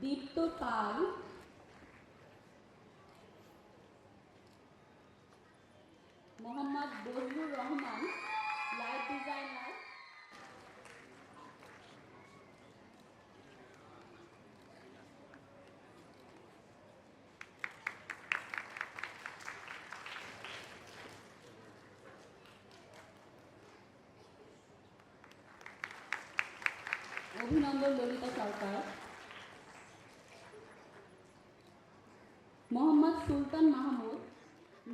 দীপ্ত পাল, Mohammad Bazlur Rahman, light designer, অভিনন্দন ললিতা সরকার, মোহাম্মদ সুলতান মাহমুদ,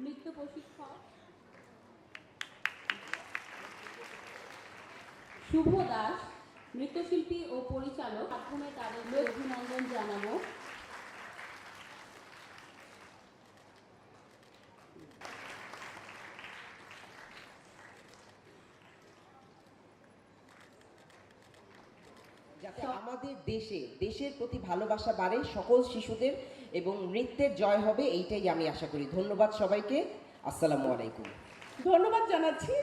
নৃত্য প্রশিক্ষক, শুভ দাস, নৃত্যশিল্পী ও পরিচালক। মাধ্যমে তাদের অভিনন্দন জানাবো। যাতে আমাদের দেশের প্রতি ভালোবাসা বাড়ে সকল শিশুদের এবং নৃত্যের জয় হবে, এইটাই আমি আশা করি। ধন্যবাদ সবাইকে। আসসালামু আলাইকুম। ধন্যবাদ জানাচ্ছি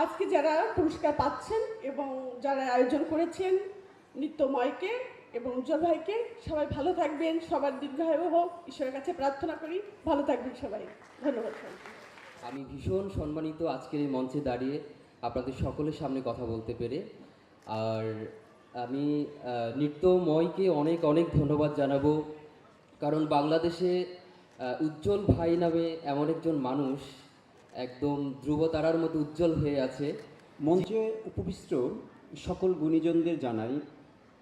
আজকে যারা পুরস্কার পাচ্ছেন এবং যারা আয়োজন করেছেন, নৃত্যময়কে এবং উজ্জ্বল ভাইকে। সবাই ভালো থাকবেন, সবার দীর্ঘায়ু হোক, ঈশ্বরের কাছে প্রার্থনা করি। ভালো থাকবেন সবাই। ধন্যবাদ সবাইকে। আমি ভীষণ সম্মানিত আজকের এই মঞ্চে দাঁড়িয়ে আপনাদের সকলের সামনে কথা বলতে পেরে। আর আমি নৃত্যময়কে অনেক অনেক ধন্যবাদ জানাবো, কারণ বাংলাদেশে উজ্জ্বল ভাই নামে এমন একজন মানুষ একদম ধ্রুবতারার মতো উজ্জ্বল হয়ে আছে। মঞ্চে উপবিষ্ট সকল গুণীজনদের জানাই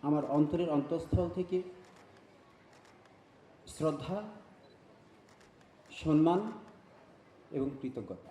আমার অন্তরের অন্তঃস্থল থেকে শ্রদ্ধা, সম্মান এবং কৃতজ্ঞতা।